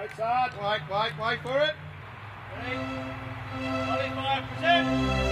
Outside, wait for it. Ready? 25%.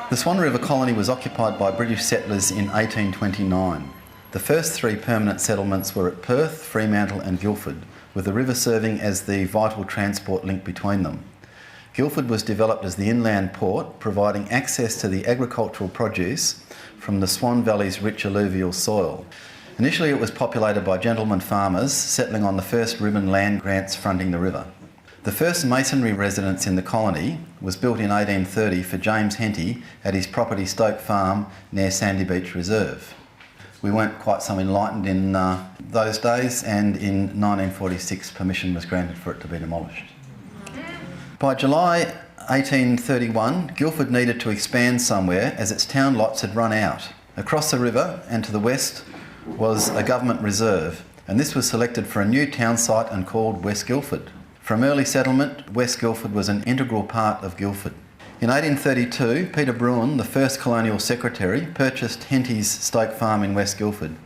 The Swan River colony was occupied by British settlers in 1829. The first three permanent settlements were at Perth, Fremantle and Guildford, with the river serving as the vital transport link between them. Guildford was developed as the inland port, providing access to the agricultural produce from the Swan Valley's rich alluvial soil. Initially it was populated by gentleman farmers settling on the first ribbon land grants fronting the river. The first masonry residence in the colony was built in 1830 for James Henty at his property Stoke Farm near Sandy Beach Reserve. We weren't quite so enlightened in those days, and in 1946 permission was granted for it to be demolished. By July 1831, Guildford needed to expand somewhere as its town lots had run out. Across the river and to the west was a government reserve, and this was selected for a new town site and called West Guildford. From early settlement, West Guildford was an integral part of Guildford. In 1832, Peter Bruin, the first colonial secretary, purchased Henty's Stoke Farm in West Guildford.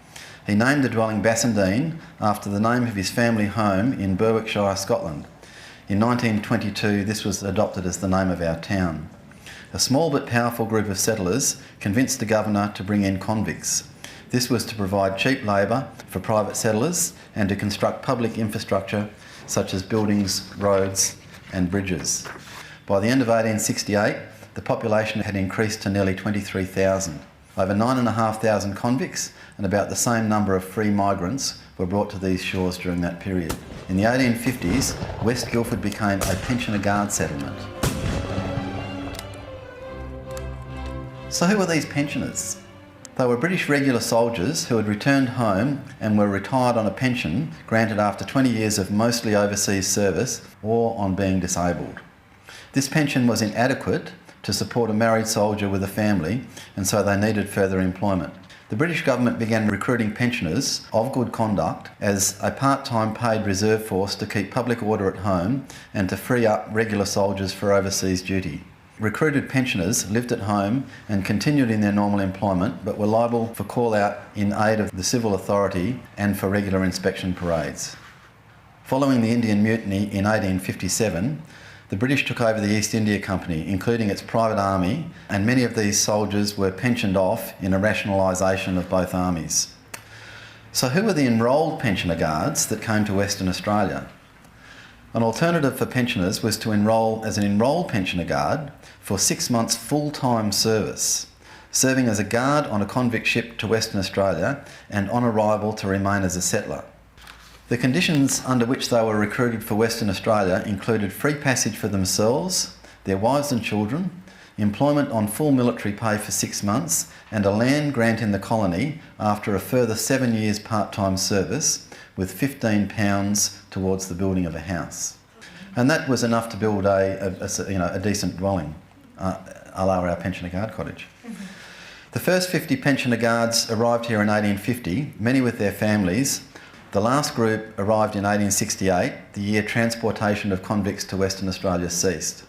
He named the dwelling Bassendean after the name of his family home in Berwickshire, Scotland. In 1922, this was adopted as the name of our town. A small but powerful group of settlers convinced the governor to bring in convicts. This was to provide cheap labour for private settlers and to construct public infrastructure such as buildings, roads and bridges. By the end of 1868, the population had increased to nearly 23,000. Over 9,500 convicts and about the same number of free migrants were brought to these shores during that period. In the 1850s, West Guildford became a pensioner guard settlement. So who were these pensioners? They were British regular soldiers who had returned home and were retired on a pension granted after 20 years of mostly overseas service or on being disabled. This pension was inadequate to support a married soldier with a family, and so they needed further employment. The British government began recruiting pensioners of good conduct as a part-time paid reserve force to keep public order at home and to free up regular soldiers for overseas duty. Recruited pensioners lived at home and continued in their normal employment, but were liable for call-out in aid of the civil authority and for regular inspection parades. Following the Indian Mutiny in 1857, the British took over the East India Company, including its private army, and many of these soldiers were pensioned off in a rationalisation of both armies. So who were the enrolled pensioner guards that came to Western Australia? An alternative for pensioners was to enrol as an enrolled pensioner guard for 6 months full-time service, serving as a guard on a convict ship to Western Australia and on arrival to remain as a settler. The conditions under which they were recruited for Western Australia included free passage for themselves, their wives and children, employment on full military pay for 6 months, and a land grant in the colony after a further 7 years part-time service, with £15 towards the building of a house. And that was enough to build a decent dwelling, a la our pensioner guard cottage. Mm-hmm. The first 50 pensioner guards arrived here in 1850, many with their families. The last group arrived in 1868, the year transportation of convicts to Western Australia ceased.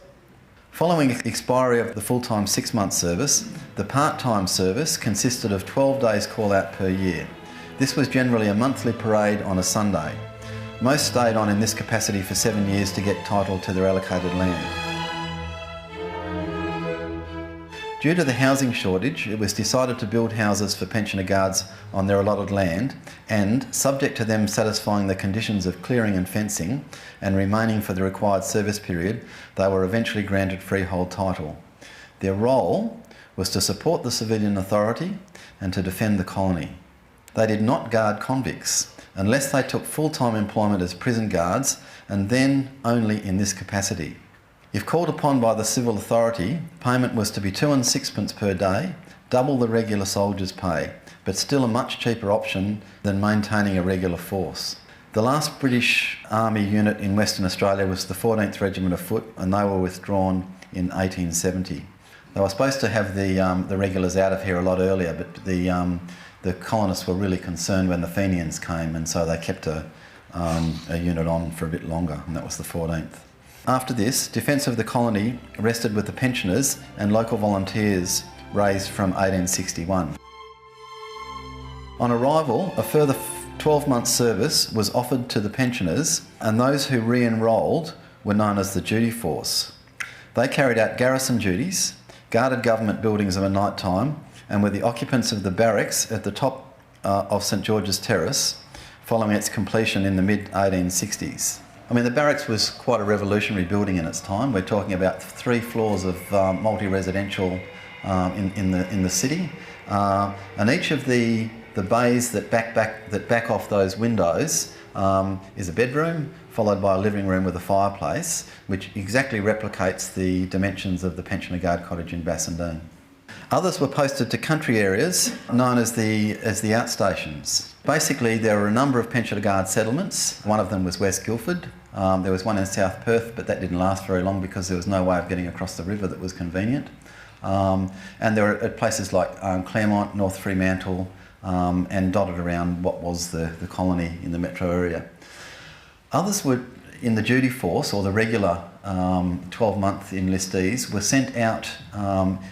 Following expiry of the full-time 6-month service, the part-time service consisted of 12 days call-out per year. This was generally a monthly parade on a Sunday. Most stayed on in this capacity for 7 years to get title to their allocated land. Due to the housing shortage, it was decided to build houses for pensioner guards on their allotted land, and, subject to them satisfying the conditions of clearing and fencing and remaining for the required service period, they were eventually granted freehold title. Their role was to support the civilian authority and to defend the colony. They did not guard convicts unless they took full-time employment as prison guards, and then only in this capacity. If called upon by the civil authority, payment was to be 2 and 6pence per day, double the regular soldiers' pay, but still a much cheaper option than maintaining a regular force. The last British Army unit in Western Australia was the 14th Regiment of Foot, and they were withdrawn in 1870. They were supposed to have the regulars out of here a lot earlier, but the colonists were really concerned when the Fenians came, and so they kept a unit on for a bit longer, and that was the 14th. After this, defence of the colony rested with the pensioners and local volunteers raised from 1861. On arrival, a further 12 months service was offered to the pensioners, and those who re-enrolled were known as the duty force. They carried out garrison duties, guarded government buildings of a night time, and were the occupants of the barracks at the top of St George's Terrace following its completion in the mid-1860s. I mean, the barracks was quite a revolutionary building in its time. We're talking about 3 floors of multi-residential in the city, and each of the bays that back off those windows is a bedroom, followed by a living room with a fireplace, which exactly replicates the dimensions of the Pensioner Guard Cottage in Bassendean. Others were posted to country areas known as the outstations. Basically, there were a number of Pensioner Guard settlements. One of them was West Guildford. There was one in South Perth, but that didn't last very long because there was no way of getting across the river that was convenient. And there were at places like Claremont, North Fremantle, and dotted around what was the colony in the metro area. Others were in the duty force, or the regular 12-month enlistees, were sent out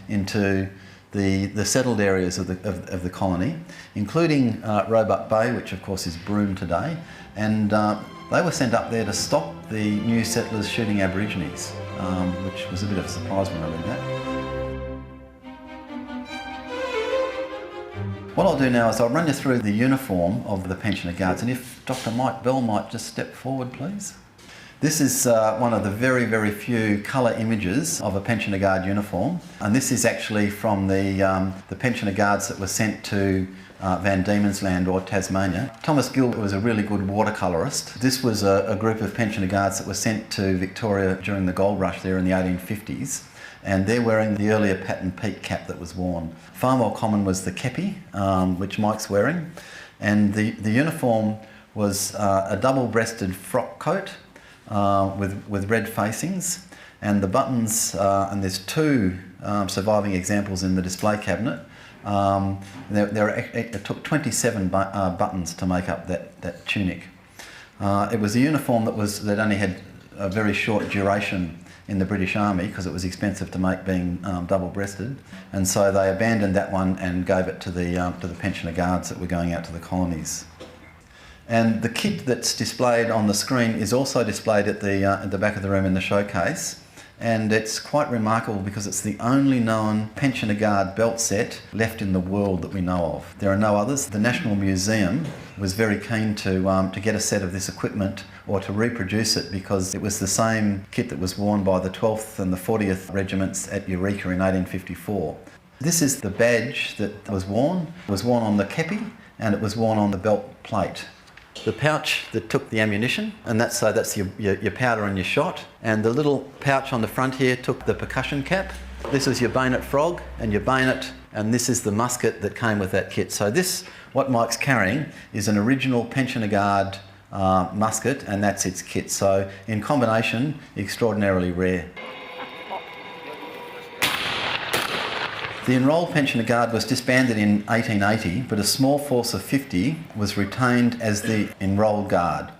into the settled areas of the colony, including Roebuck Bay, which of course is Broome today, and they were sent up there to stop the new settlers shooting Aborigines, which was a bit of a surprise when I read that. What I'll do now is I'll run you through the uniform of the Pensioner Guards, and if Dr. Mike Bell might just step forward, please. This is one of the very, very few colour images of a Pensioner Guard uniform, and this is actually from the Pensioner Guards that were sent to Van Diemen's Land or Tasmania. Thomas Gilbert was a really good watercolourist. This was a group of Pensioner Guards that were sent to Victoria during the gold rush there in the 1850s. And they're wearing the earlier pattern peak cap that was worn. Far more common was the kepi, which Mike's wearing. And the uniform was a double-breasted frock coat with red facings. And the buttons, and there's 2 surviving examples in the display cabinet. It took 27 buttons to make up that tunic. It was a uniform that only had a very short duration in the British Army because it was expensive to make, being double-breasted, and so they abandoned that one and gave it to the Pensioner Guards that were going out to the colonies. And the kit that's displayed on the screen is also displayed at the back of the room in the showcase, and it's quite remarkable because it's the only known Pensioner Guard belt set left in the world that we know of. There are no others. The National Museum was very keen to get a set of this equipment or to reproduce it because it was the same kit that was worn by the 12th and the 40th Regiments at Eureka in 1854. This is the badge that was worn. It was worn on the kepi and it was worn on the belt plate. The pouch that took the ammunition, and that's your powder and your shot, and the little pouch on the front here took the percussion cap. This was your bayonet frog and your bayonet, and this is the musket that came with that kit. So this, what Mike's carrying, is an original Pensioner Guard musket, and that's its kit. So in combination, extraordinarily rare. The enrolled Pensioner Guard was disbanded in 1880, but a small force of 50 was retained as the enrolled guard,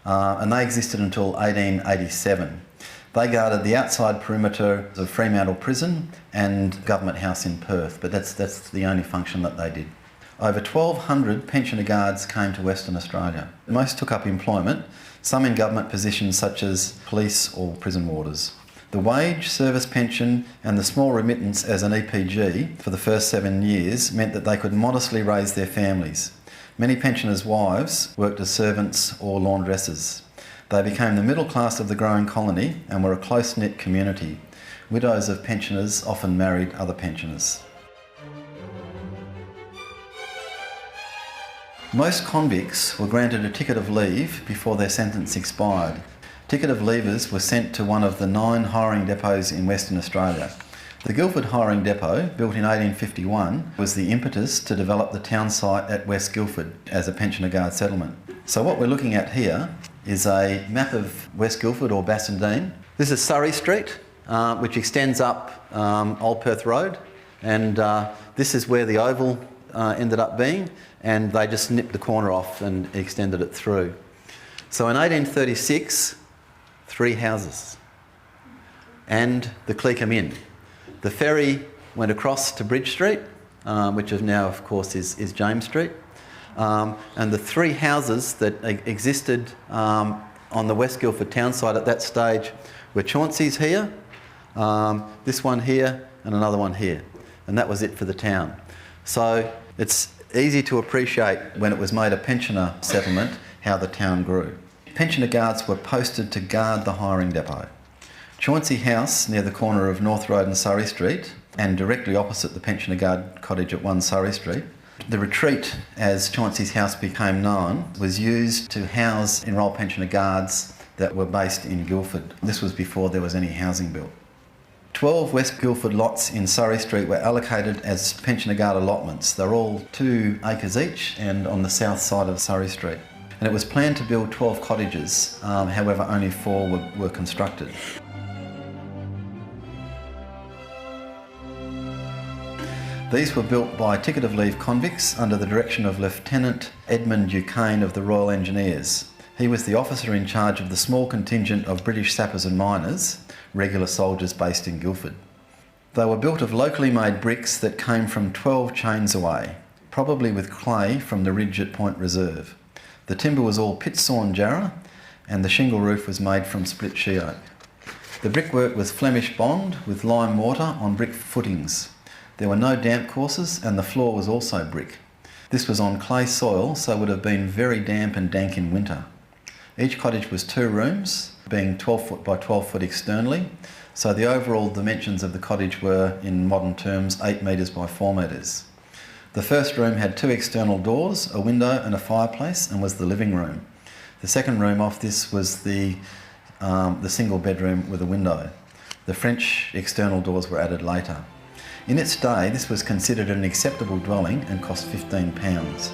and they existed until 1887. They guarded the outside perimeter of Fremantle Prison and Government House in Perth, but that's the only function that they did. Over 1,200 Pensioner Guards came to Western Australia. Most took up employment, some in government positions such as police or prison warders. The wage, service pension and the small remittance as an EPG for the first 7 years meant that they could modestly raise their families. Many pensioners' wives worked as servants or laundresses. They became the middle class of the growing colony and were a close-knit community. Widows of pensioners often married other pensioners. Most convicts were granted a ticket of leave before their sentence expired. Ticket of leavers were sent to one of the 9 hiring depots in Western Australia. The Guildford hiring depot, built in 1851, was the impetus to develop the town site at West Guildford as a pensioner guard settlement. So what we're looking at here is a map of West Guildford or Bassendean. This is Surrey Street, which extends up Old Perth Road, and this is where the oval ended up being, and they just nipped the corner off and extended it through. So in 1836, 3 houses and the Cleacombe Inn. The ferry went across to Bridge Street, which is now, of course, is James Street. And the 3 houses that existed on the West Guildford town site at that stage were Chauncey's here, this one here, and another one here. And that was it for the town. So it's easy to appreciate when it was made a pensioner settlement how the town grew. Pensioner guards were posted to guard the hiring depot. Chauncey House, near the corner of North Road and Surrey Street, and directly opposite the pensioner guard cottage at 1 Surrey Street. The retreat, as Chauncey's House became known, was used to house enrolled pensioner guards that were based in Guildford. This was before there was any housing built. 12 West Guildford lots in Surrey Street were allocated as pensioner guard allotments. They're all 2 acres each and on the south side of Surrey Street. And it was planned to build 12 cottages, however only 4 were constructed. These were built by ticket of leave convicts under the direction of Lieutenant Edmund Duquesne of the Royal Engineers. He was the officer in charge of the small contingent of British sappers and miners, regular soldiers based in Guildford. They were built of locally made bricks that came from 12 chains away, probably with clay from the ridge at Point Reserve. The timber was all pit-sawn jarrah, and the shingle roof was made from split she oak. The brickwork was Flemish bond with lime mortar on brick footings. There were no damp courses, and the floor was also brick. This was on clay soil, so would have been very damp and dank in winter. Each cottage was 2 rooms, being 12 foot by 12 foot externally, so the overall dimensions of the cottage were, in modern terms, 8 metres by 4 metres. The first room had 2 external doors, a window and a fireplace, and was the living room. The second room off this was the single bedroom with a window. The French external doors were added later. In its day, this was considered an acceptable dwelling and cost £15.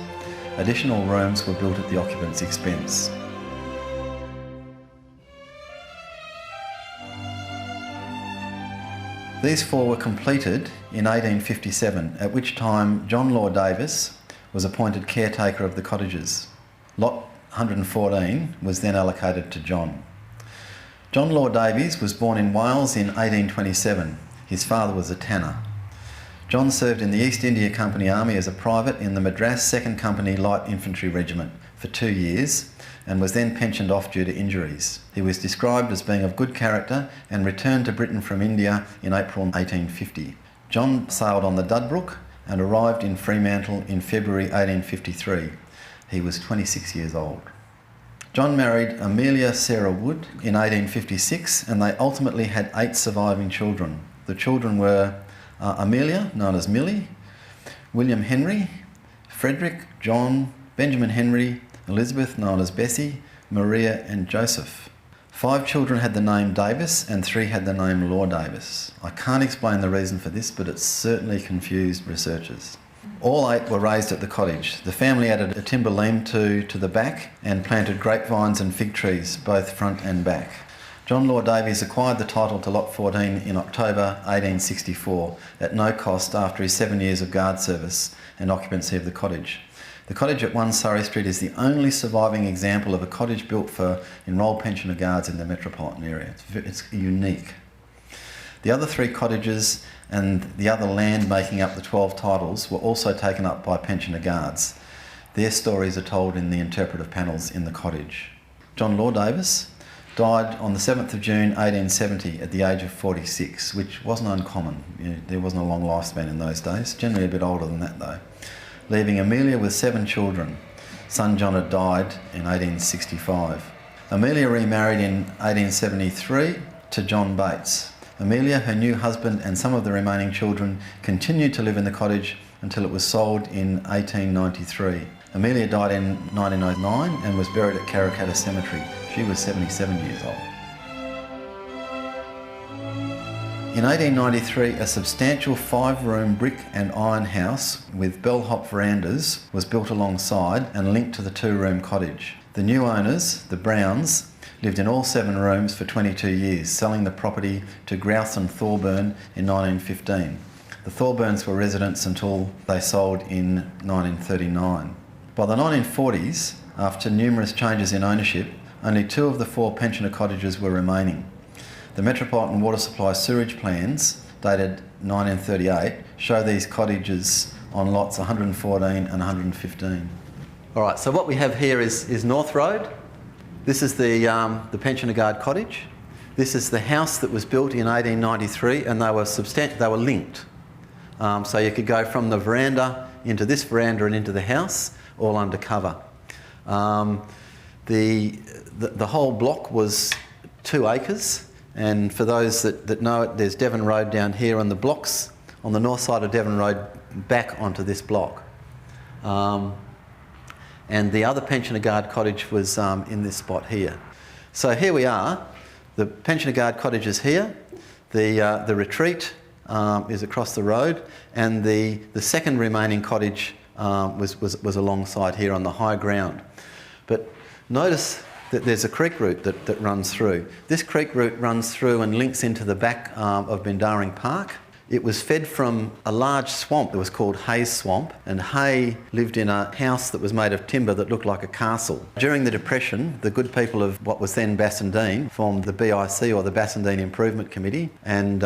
Additional rooms were built at the occupant's expense. These 4 were completed in 1857, at which time John Law Davis was appointed caretaker of the cottages. Lot 114 was then allocated to John. John Law Davies was born in Wales in 1827. His father was a tanner. John served in the East India Company Army as a private in the Madras 2nd Company Light Infantry Regiment for 2 years and was then pensioned off due to injuries. He was described as being of good character and returned to Britain from India in April 1850. John sailed on the Dudbrook and arrived in Fremantle in February 1853. He was 26 years old. John married Amelia Sarah Wood in 1856 and they ultimately had 8 surviving children. The children were Amelia, known as Millie, William Henry, Frederick, John, Benjamin Henry, Elizabeth, known as Bessie, Maria and Joseph. 5 children had the name Davis and 3 had the name Law Davis. I can't explain the reason for this, but it certainly confused researchers. All 8 were raised at the cottage. The family added a timber lean-to the back and planted grapevines and fig trees, both front and back. John Law Davies acquired the title to Lot 14 in October 1864 at no cost after his 7 years of guard service and occupancy of the cottage. The cottage at 1 Surrey Street is the only surviving example of a cottage built for enrolled pensioner guards in the metropolitan area. It's unique. The other 3 cottages and the other land making up the 12 titles were also taken up by pensioner guards. Their stories are told in the interpretive panels in the cottage. John Law Davis died on the 7th of June 1870 at the age of 46, which wasn't uncommon. There wasn't a long lifespan in those days, generally a bit older than that though. Leaving Amelia with 7 children. Son John had died in 1865. Amelia remarried in 1873 to John Bates. Amelia, her new husband and some of the remaining children continued to live in the cottage until it was sold in 1893. Amelia died in 1909 and was buried at Karrakatta Cemetery. She was 77 years old. In 1893, a substantial 5-room brick and iron house with bellhop verandas was built alongside and linked to the 2-room cottage. The new owners, the Browns, lived in all 7 rooms for 22 years, selling the property to Grouse and Thorburn in 1915. The Thorburns were residents until they sold in 1939. By the 1940s, after numerous changes in ownership, only 2 of the 4 pensioner cottages were remaining. The Metropolitan Water Supply sewerage plans, dated 1938, show these cottages on lots 114 and 115. All right, so what we have here is North Road. This is the Pensioner Guard cottage. This is the house that was built in 1893, and they were linked. So you could go from the veranda into this veranda and into the house, all under cover. The whole block was 2 acres. And for those that know it, there's Devon Road down here, and the blocks on the north side of Devon Road back onto this block. And the other Pensioner Guard cottage was in this spot here. So here we are. The Pensioner Guard cottage is here. The retreat is across the road, and the second remaining cottage was alongside here on the high ground. But notice that there's a creek route that runs through. This creek route runs through and links into the back of Bendaring Park. It was fed from a large swamp that was called Hayes Swamp, and Hay lived in a house that was made of timber that looked like a castle. During the Depression, the good people of what was then Bassendean formed the BIC, or the Bassendean Improvement Committee, and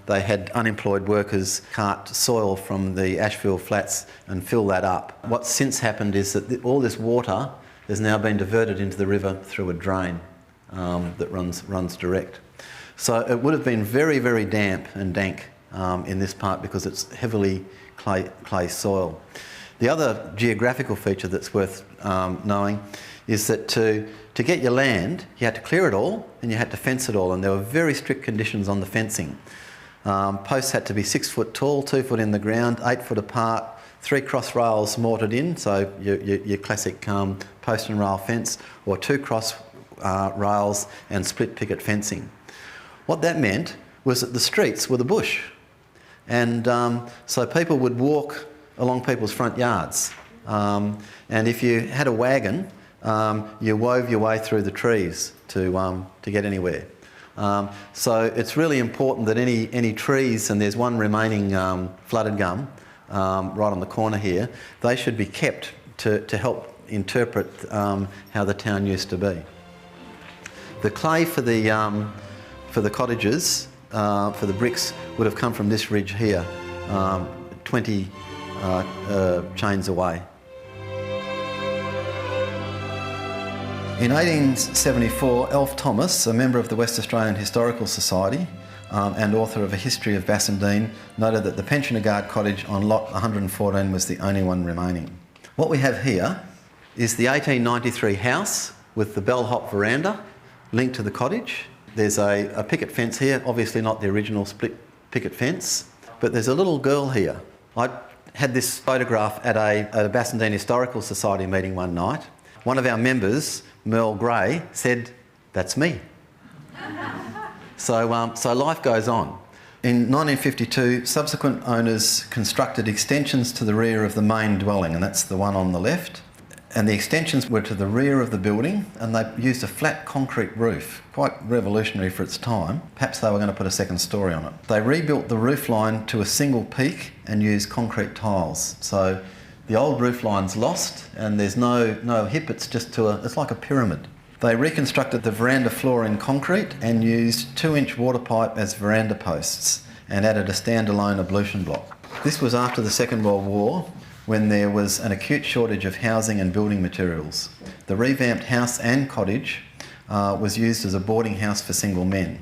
they had unemployed workers cart soil from the Ashfield Flats and fill that up. What's since happened is that all this water has now been diverted into the river through a drain that runs direct. So it would have been very, very damp and dank in this part because it's heavily clay soil. The other geographical feature that's worth knowing is that to get your land, you had to clear it all and you had to fence it all, and there were very strict conditions on the fencing. Posts had to be 6 foot tall, 2 foot in the ground, 8 foot apart, 3 cross rails mortared in, so your classic post and rail fence, or 2 cross rails and split picket fencing. What that meant was that the streets were the bush, and so people would walk along people's front yards, and if you had a wagon, you wove your way through the trees to get anywhere. So it's really important that any trees, and there's one remaining flooded gum right on the corner here, they should be kept to help interpret how the town used to be. The clay for the cottages, for the bricks, would have come from this ridge here, 20 chains away. In 1874, Alf Thomas, a member of the West Australian Historical Society and author of A History of Bassendean, noted that the Pensioner Guard cottage on lot 114 was the only one remaining. What we have here is the 1893 house with the bellhop veranda linked to the cottage. There's a picket fence here, obviously not the original split picket fence, but there's a little girl here. I had this photograph at a Bassendean Historical Society meeting one night. One of our members, Merle Gray, said, "That's me." So life goes on. In 1952, subsequent owners constructed extensions to the rear of the main dwelling, and that's the one on the left. And the extensions were to the rear of the building, and they used a flat concrete roof, quite revolutionary for its time. Perhaps they were going to put a second story on it. They rebuilt the roof line to a single peak and used concrete tiles. So the old roof line's lost, and there's no hip, it's just it's like a pyramid. They reconstructed the veranda floor in concrete and used 2-inch water pipe as veranda posts and added a standalone ablution block. This was after the Second World War, when there was an acute shortage of housing and building materials. The revamped house and cottage was used as a boarding house for single men.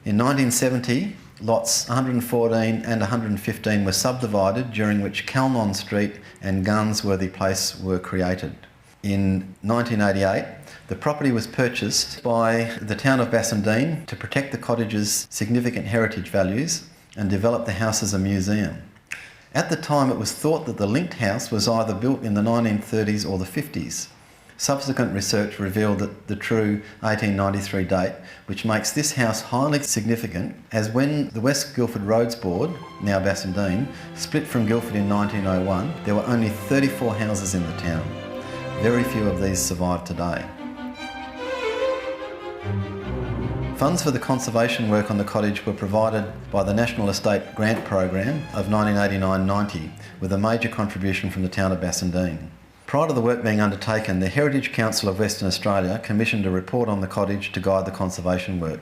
In 1970, lots 114 and 115 were subdivided, during which Calnon Street and Garnsworthy Place were created. In 1988, the property was purchased by the town of Bassendean to protect the cottage's significant heritage values and develop the house as a museum. At the time, it was thought that the linked house was either built in the 1930s or the 50s. Subsequent research revealed that the true 1893 date, which makes this house highly significant, as when the West Guildford Roads Board, now Bassendean, split from Guildford in 1901, there were only 34 houses in the town. Very few of these survive today. Funds for the conservation work on the cottage were provided by the National Estate Grant Program of 1989-90, with a major contribution from the town of Bassendean. Prior to the work being undertaken, the Heritage Council of Western Australia commissioned a report on the cottage to guide the conservation work.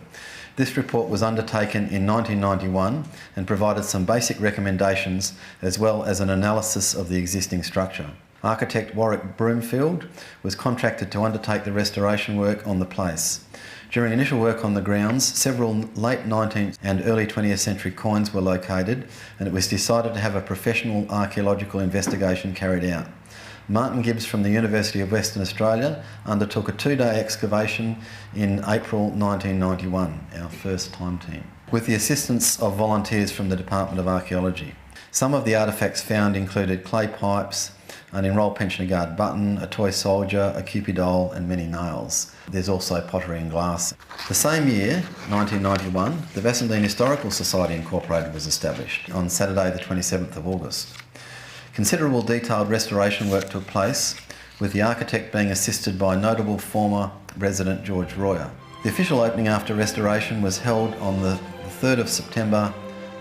This report was undertaken in 1991 and provided some basic recommendations as well as an analysis of the existing structure. Architect Warwick Broomfield was contracted to undertake the restoration work on the place. During initial work on the grounds, several late 19th and early 20th century coins were located, and it was decided to have a professional archaeological investigation carried out. Martin Gibbs from the University of Western Australia undertook a 2-day excavation in April 1991, our first time team, with the assistance of volunteers from the Department of Archaeology. Some of the artefacts found included clay pipes, an enrolled pensioner guard button, a toy soldier, a Cupid doll and many nails. There's also pottery and glass. The same year, 1991, the Bassendean Historical Society Incorporated was established on Saturday the 27th of August. Considerable detailed restoration work took place, with the architect being assisted by notable former resident George Royer. The official opening after restoration was held on the 3rd of September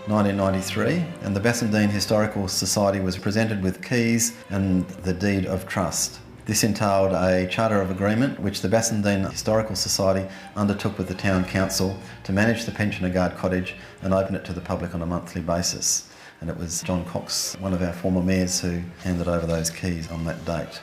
1993, and the Bassendean Historical Society was presented with keys and the deed of trust. This entailed a charter of agreement which the Bassendean Historical Society undertook with the Town Council to manage the pensioner guard cottage and open it to the public on a monthly basis. And it was John Cox, one of our former mayors, who handed over those keys on that date.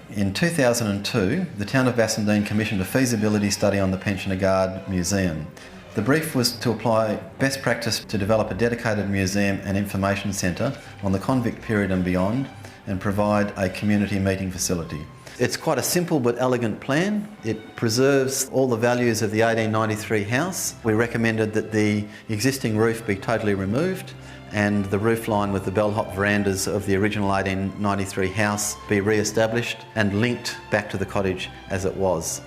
In 2002, the town of Bassendean commissioned a feasibility study on the Pensioner Guard Museum. The brief was to apply best practice to develop a dedicated museum and information centre on the convict period and beyond, and provide a community meeting facility. It's quite a simple but elegant plan. It preserves all the values of the 1893 house. We recommended that the existing roof be totally removed and the roof line with the bellhop verandas of the original 1893 house be re-established and linked back to the cottage as it was.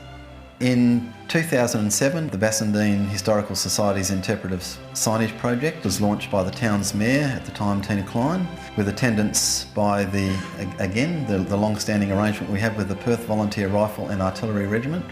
In 2007, the Bassendean Historical Society's interpretive signage project was launched by the town's mayor, at the time Tina Klein, with attendance by the long-standing arrangement we have with the Perth Volunteer Rifle and Artillery Regiment.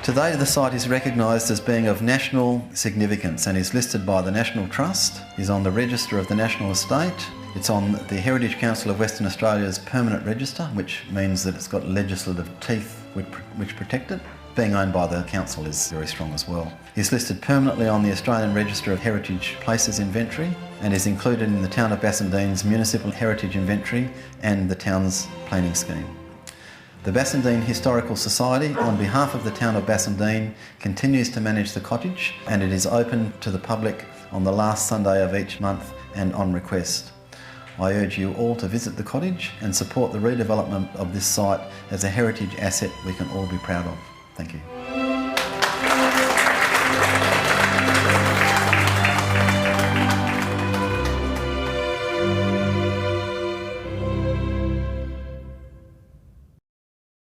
Today the site is recognised as being of national significance and is listed by the National Trust, is on the Register of the National Estate. It's on the Heritage Council of Western Australia's permanent register, which means that it's got legislative teeth which protect it. Being owned by the council is very strong as well. It's listed permanently on the Australian Register of Heritage Places Inventory and is included in the town of Bassendean's Municipal Heritage Inventory and the town's planning scheme. The Bassendean Historical Society, on behalf of the town of Bassendean, continues to manage the cottage, and it is open to the public on the last Sunday of each month and on request. I urge you all to visit the cottage and support the redevelopment of this site as a heritage asset we can all be proud of. Thank you.